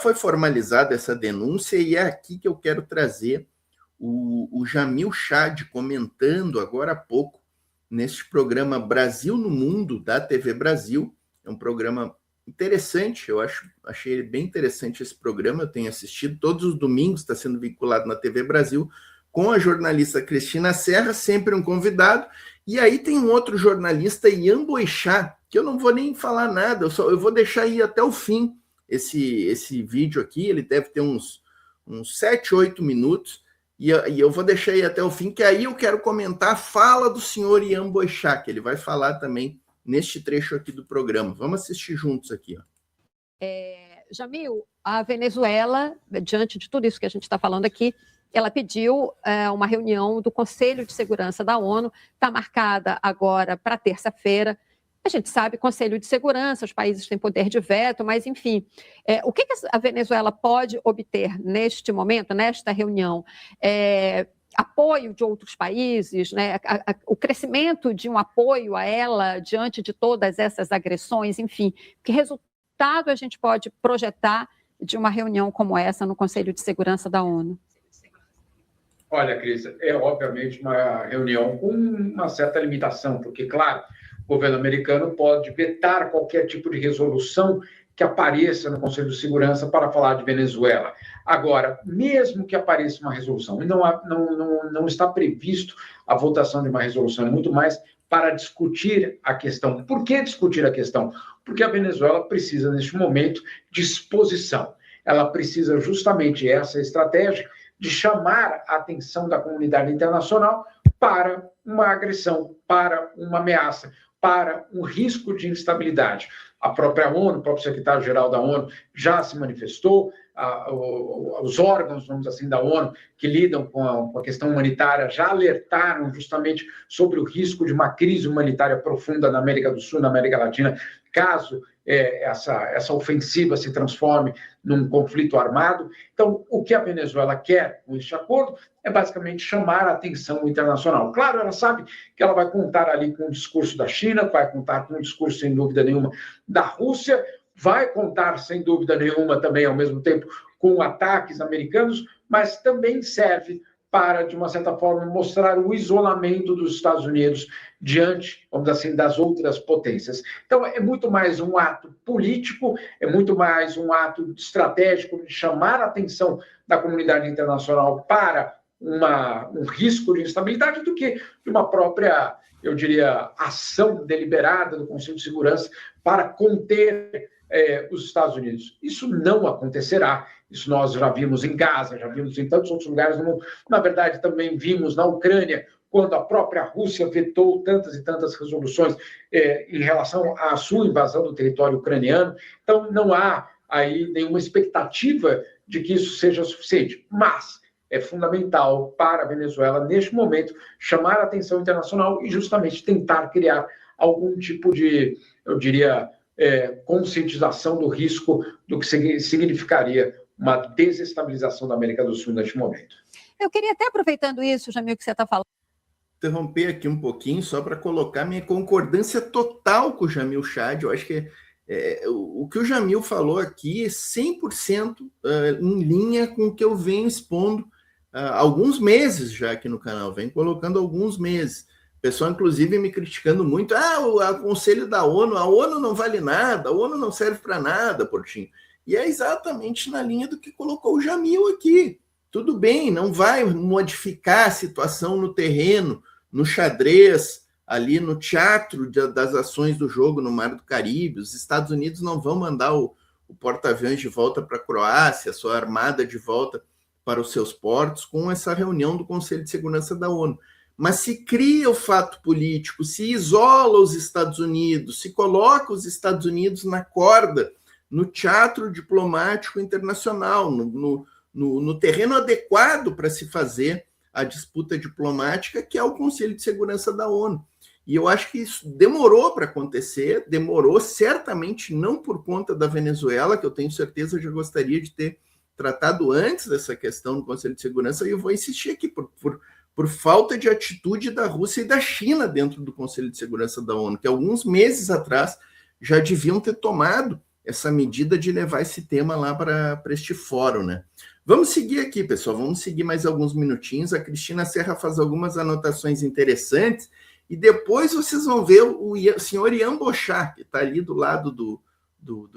foi formalizada essa denúncia e é aqui que eu quero trazer o Jamil Chad comentando agora há pouco neste programa Brasil no Mundo, da TV Brasil. É um programa interessante, achei bem interessante esse programa, eu tenho assistido todos os domingos, está sendo vinculado na TV Brasil, com a jornalista Cristina Serra, sempre um convidado, e aí tem um outro jornalista, Ian Boixá, que eu não vou nem falar nada, eu vou deixar ir até o fim esse vídeo aqui, ele deve ter uns 7, 8 minutos, e eu vou deixar aí até o fim, que aí eu quero comentar a fala do senhor Ian Boixá, que ele vai falar também neste trecho aqui do programa. Vamos assistir juntos aqui. Ó. Jamil, a Venezuela, diante de tudo isso que a gente está falando aqui, ela pediu uma reunião do Conselho de Segurança da ONU, está marcada agora para terça-feira. A gente sabe, Conselho de Segurança, os países têm poder de veto, mas, enfim, o que a Venezuela pode obter neste momento, nesta reunião? Apoio de outros países, né? O crescimento de um apoio a ela diante de todas essas agressões, enfim, que resultado a gente pode projetar de uma reunião como essa no Conselho de Segurança da ONU? Olha, Cris, é obviamente uma reunião com uma certa limitação, porque, claro, o governo americano pode vetar qualquer tipo de resolução que apareça no Conselho de Segurança para falar de Venezuela. Agora, mesmo que apareça uma resolução, e não está previsto a votação de uma resolução, é muito mais para discutir a questão. Por que discutir a questão? Porque a Venezuela precisa, neste momento, de exposição. Ela precisa justamente essa estratégia de chamar a atenção da comunidade internacional para uma agressão, para uma ameaça, para um risco de instabilidade. A própria ONU, o próprio secretário-geral da ONU já se manifestou, os órgãos, vamos assim, da ONU que lidam com a questão humanitária já alertaram justamente sobre o risco de uma crise humanitária profunda na América do Sul, na América Latina, caso essa ofensiva se transforme num conflito armado. Então, o que a Venezuela quer com este acordo é basicamente chamar a atenção internacional. Claro, ela sabe que ela vai contar ali com o discurso da China, vai contar com o discurso, sem dúvida nenhuma, da Rússia, vai contar, sem dúvida nenhuma, também, ao mesmo tempo, com ataques americanos, mas também serve para, de uma certa forma, mostrar o isolamento dos Estados Unidos diante, vamos dizer assim, das outras potências. Então, é muito mais um ato político, é muito mais um ato estratégico de chamar a atenção da comunidade internacional para um risco de instabilidade do que de uma própria, eu diria, ação deliberada do Conselho de Segurança para conter os Estados Unidos. Isso não acontecerá. Isso nós já vimos em Gaza, já vimos em tantos outros lugares do mundo. Na verdade, também vimos na Ucrânia, quando a própria Rússia vetou tantas e tantas resoluções em relação à sua invasão do território ucraniano. Então, não há aí nenhuma expectativa de que isso seja suficiente. Mas é fundamental para a Venezuela, neste momento, chamar a atenção internacional e justamente tentar criar algum tipo de, eu diria, conscientização do risco do que significaria uma desestabilização da América do Sul neste momento. Eu queria até, aproveitando isso, Jamil, que você está falando, interromper aqui um pouquinho só para colocar minha concordância total com o Jamil Chad. Eu acho que o que o Jamil falou aqui é 100% em linha com o que eu venho expondo há alguns meses já aqui no canal, venho colocando alguns meses. O pessoal, inclusive, me criticando muito. O Conselho da ONU, a ONU não vale nada, a ONU não serve para nada, Portinho. E é exatamente na linha do que colocou o Jamil aqui. Tudo bem, não vai modificar a situação no terreno, no xadrez, ali no teatro das ações do jogo no Mar do Caribe. Os Estados Unidos não vão mandar o porta-aviões de volta para a Croácia, a sua armada de volta para os seus portos, com essa reunião do Conselho de Segurança da ONU. Mas se cria o fato político, se isola os Estados Unidos, se coloca os Estados Unidos na corda, no teatro diplomático internacional, no terreno adequado para se fazer a disputa diplomática, que é o Conselho de Segurança da ONU. E eu acho que isso demorou para acontecer, demorou certamente não por conta da Venezuela, que eu tenho certeza já gostaria de ter tratado antes dessa questão no Conselho de Segurança, e eu vou insistir aqui, por falta de atitude da Rússia e da China dentro do Conselho de Segurança da ONU, que alguns meses atrás já deviam ter tomado essa medida de levar esse tema lá para este fórum, né? Vamos seguir aqui, pessoal, vamos seguir mais alguns minutinhos. A Cristina Serra faz algumas anotações interessantes e depois vocês vão ver o senhor Ian Bochá, que está ali do lado do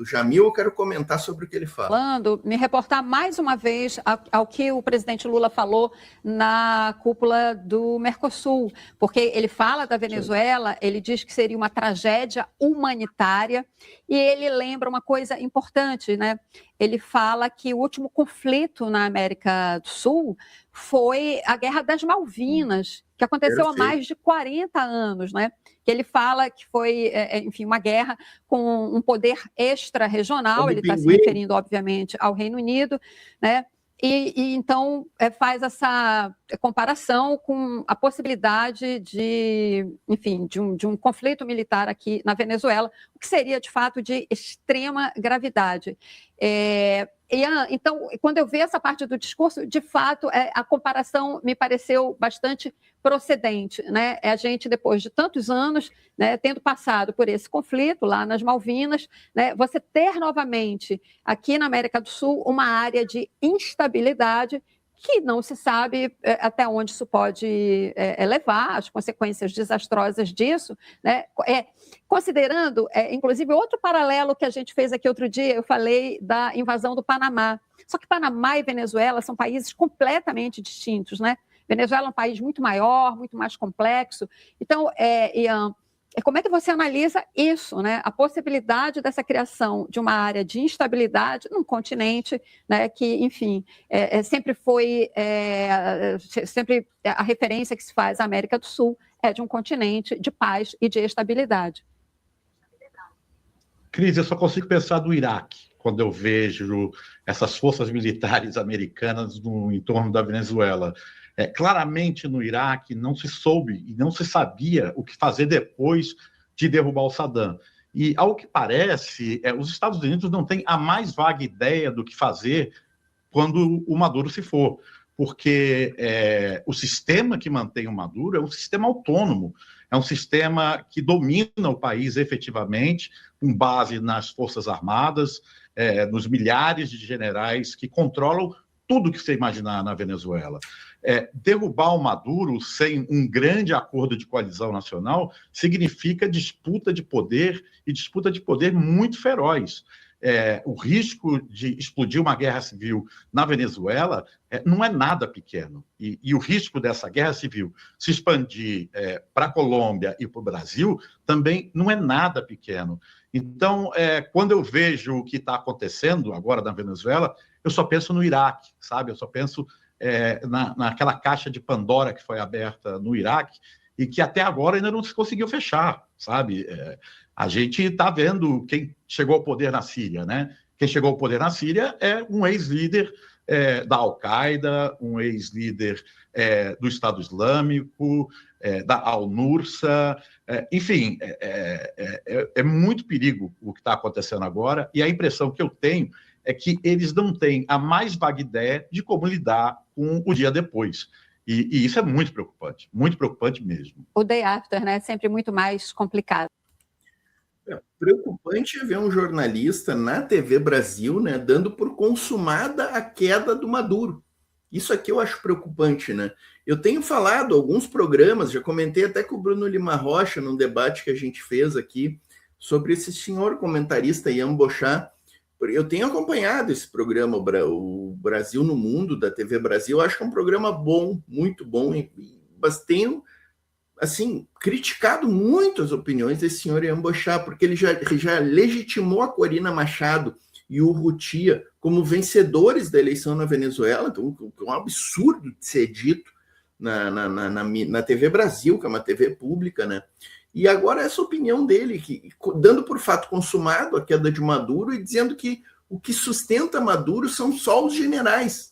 Jamil. Eu quero comentar sobre o que ele fala. Me reportar mais uma vez ao que o presidente Lula falou na cúpula do Mercosul, porque ele fala da Venezuela, ele diz que seria uma tragédia humanitária e ele lembra uma coisa importante, né? Ele fala que o último conflito na América do Sul foi a Guerra das Malvinas, que aconteceu há mais de 40 anos, né? Que ele fala que foi, enfim, uma guerra com um poder extra-regional, ele está se referindo, obviamente, ao Reino Unido, né? E então faz essa comparação com a possibilidade de, enfim, de um conflito militar aqui na Venezuela, o que seria, de fato, de extrema gravidade. Então, quando eu vi essa parte do discurso, de fato, a comparação me pareceu bastante procedente, né? A gente, depois de tantos anos, né, tendo passado por esse conflito lá nas Malvinas, né, você ter novamente aqui na América do Sul uma área de instabilidade que não se sabe até onde isso pode levar, as consequências desastrosas disso, né? Considerando, inclusive, outro paralelo que a gente fez aqui outro dia, eu falei da invasão do Panamá. Só que Panamá e Venezuela são países completamente distintos, né? Venezuela é um país muito maior, muito mais complexo. Então, Ian, como é que você analisa isso, né? A possibilidade dessa criação de uma área de instabilidade num continente, né, que, enfim, sempre foi sempre a referência que se faz à América do Sul é de um continente de paz e de estabilidade. Cris, eu só consigo pensar do Iraque quando eu vejo essas forças militares americanas no entorno da Venezuela. Claramente, no Iraque, não se soube e não se sabia o que fazer depois de derrubar o Saddam. E, ao que parece, os Estados Unidos não têm a mais vaga ideia do que fazer quando o Maduro se for, porque o sistema que mantém o Maduro é um sistema autônomo, é um sistema que domina o país efetivamente, com base nas Forças Armadas, nos milhares de generais que controlam tudo que você imaginar na Venezuela. Derrubar o Maduro sem um grande acordo de coalizão nacional significa disputa de poder, e disputa de poder muito feroz. O risco de explodir uma guerra civil na Venezuela não é nada pequeno. E o risco dessa guerra civil se expandir para a Colômbia e para o Brasil também não é nada pequeno. Então, quando eu vejo o que está acontecendo agora na Venezuela, eu só penso no Iraque, sabe? Eu só penso naquela caixa de Pandora que foi aberta no Iraque e que até agora ainda não se conseguiu fechar, sabe? A gente está vendo quem chegou ao poder na Síria, né? Quem chegou ao poder na Síria é um ex-líder da Al-Qaeda, um ex-líder do Estado Islâmico, da Al-Nusra, enfim, é muito perigo o que está acontecendo agora, e a impressão que eu tenho é que eles não têm a mais vaga ideia de como lidar com o dia depois. E isso é muito preocupante mesmo. O day after, né? Sempre muito mais complicado. Preocupante é ver um jornalista na TV Brasil, né, dando por consumada a queda do Maduro. Isso aqui eu acho preocupante, né? Eu tenho falado alguns programas, já comentei até com o Bruno Lima Rocha num debate que a gente fez aqui sobre esse senhor comentarista Ian Bochá. Eu tenho acompanhado esse programa, o Brasil no Mundo, da TV Brasil. Eu acho que é um programa bom, muito bom, mas tenho, assim, criticado muito as opiniões desse senhor Ian Bochá, porque ele já legitimou a Corina Machado e o Rutia como vencedores da eleição na Venezuela. Então, é um absurdo de ser dito na TV Brasil, que é uma TV pública, né? E agora essa opinião dele, dando por fato consumado a queda de Maduro e dizendo que o que sustenta Maduro são só os generais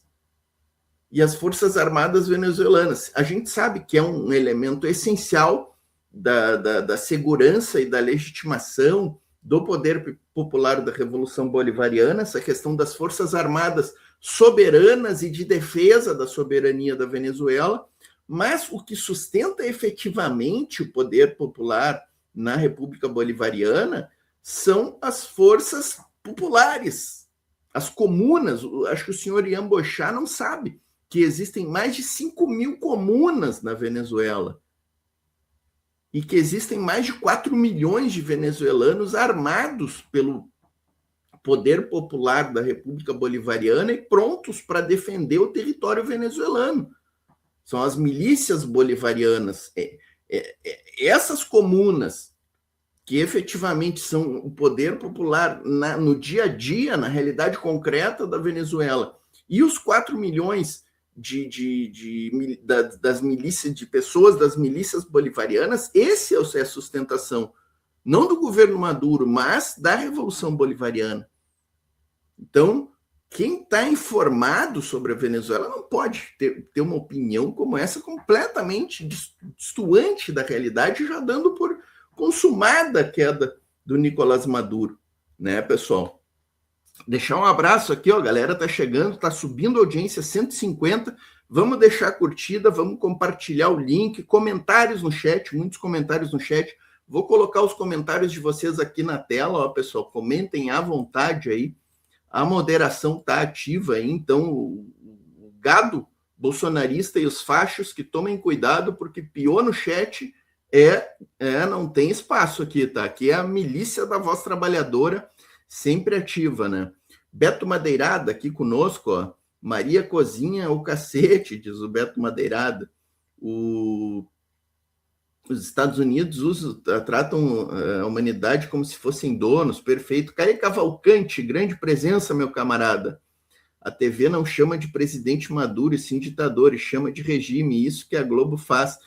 e as Forças Armadas venezuelanas. A gente sabe que é um elemento essencial da segurança e da legitimação do poder popular da Revolução Bolivariana, essa questão das Forças Armadas soberanas e de defesa da soberania da Venezuela, mas o que sustenta efetivamente o poder popular na República Bolivariana são as forças populares. As comunas, acho que o senhor Ian Boixá não sabe que existem mais de 5.000 comunas na Venezuela e que existem mais de 4 milhões de venezuelanos armados pelo poder popular da República Bolivariana e prontos para defender o território venezuelano. São as milícias bolivarianas. Essas comunas que efetivamente são o poder popular no dia a dia, na realidade concreta da Venezuela, e os 4 milhões das milícias, de pessoas das milícias bolivarianas, esse é a sustentação, não do governo Maduro, mas da Revolução Bolivariana. Então, quem está informado sobre a Venezuela não pode ter uma opinião como essa, completamente distoante da realidade, já dando por consumada a queda do Nicolás Maduro, né, pessoal? Deixar um abraço aqui, ó, a galera tá chegando, tá subindo a audiência 150, vamos deixar a curtida, vamos compartilhar o link, comentários no chat, muitos comentários no chat, vou colocar os comentários de vocês aqui na tela, ó, pessoal, comentem à vontade aí, a moderação tá ativa aí, então o gado bolsonarista e os fachos que tomem cuidado, porque pior no chat não tem espaço aqui, tá? Aqui é a milícia da voz trabalhadora, sempre ativa, né? Beto Madeirada aqui conosco, ó. Maria Cozinha o cacete, diz o Beto Madeirada. Os Estados Unidos tratam a humanidade como se fossem donos, perfeito. Caio Cavalcante, grande presença, meu camarada. A TV não chama de presidente Maduro, e sim ditador, e chama de regime, isso que a Globo faz.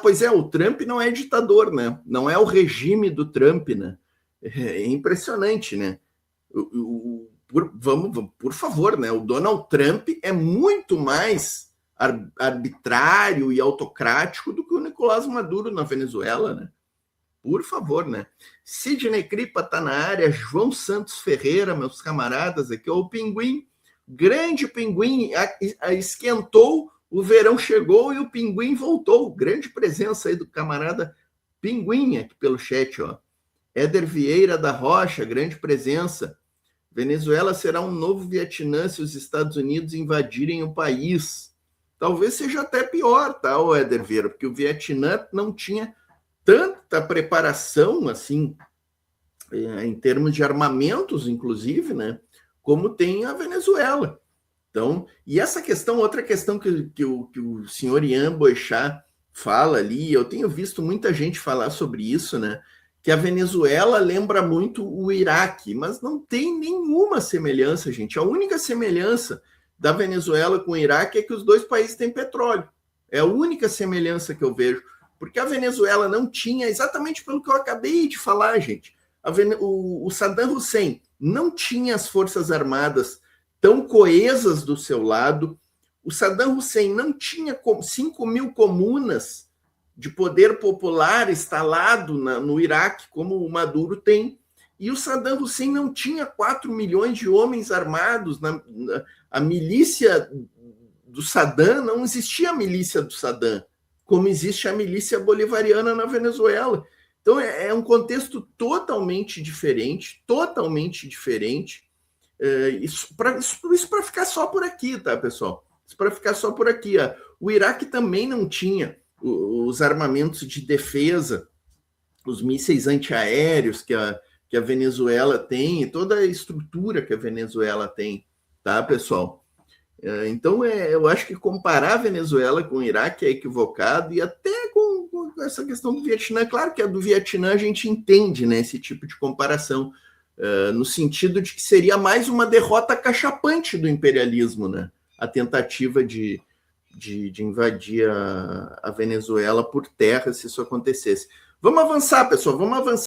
Pois é, o Trump não é ditador, né? Não é o regime do Trump, né? É impressionante, né? Por favor, né? O Donald Trump é muito mais arbitrário e autocrático do que o Nicolás Maduro na Venezuela, né? Por favor, né? Sidney Cripa tá na área, João Santos Ferreira, meus camaradas aqui, ó, o Pinguim, grande Pinguim, esquentou, o verão chegou e o Pinguim voltou. Grande presença aí do camarada Pinguim aqui pelo chat, ó. Éder Vieira da Rocha, grande presença. Venezuela será um novo Vietnã se os Estados Unidos invadirem o país. Talvez seja até pior, tá, o Éder Vieira, porque o Vietnã não tinha tanta preparação, assim, em termos de armamentos, inclusive, né, como tem a Venezuela. Então, e essa questão, outra questão que o senhor Ian Boixá fala ali, eu tenho visto muita gente falar sobre isso, né, que a Venezuela lembra muito o Iraque, mas não tem nenhuma semelhança, gente. A única semelhança da Venezuela com o Iraque é que os dois países têm petróleo. É a única semelhança que eu vejo. Porque a Venezuela não tinha, exatamente pelo que eu acabei de falar, gente, o Saddam Hussein não tinha as forças armadas tão coesas do seu lado, o Saddam Hussein não tinha 5.000 comunas de poder popular instalado no Iraque, como o Maduro tem, e o Saddam Hussein não tinha 4 milhões de homens armados, a milícia do Saddam, não existia a milícia do Saddam, como existe a milícia bolivariana na Venezuela. Então, é um contexto totalmente diferente, Isso para ficar só por aqui, tá, pessoal? Isso para ficar só por aqui. Ó. O Iraque também não tinha os armamentos de defesa, os mísseis antiaéreos que a Venezuela tem, e toda a estrutura que a Venezuela tem, tá, pessoal? Então, eu acho que comparar a Venezuela com o Iraque é equivocado, e até com essa questão do Vietnã. Claro que a do Vietnã a gente entende, né, esse tipo de comparação, no sentido de que seria mais uma derrota cachapante do imperialismo, né? A tentativa de invadir a Venezuela por terra, se isso acontecesse. Vamos avançar, pessoal, vamos avançar.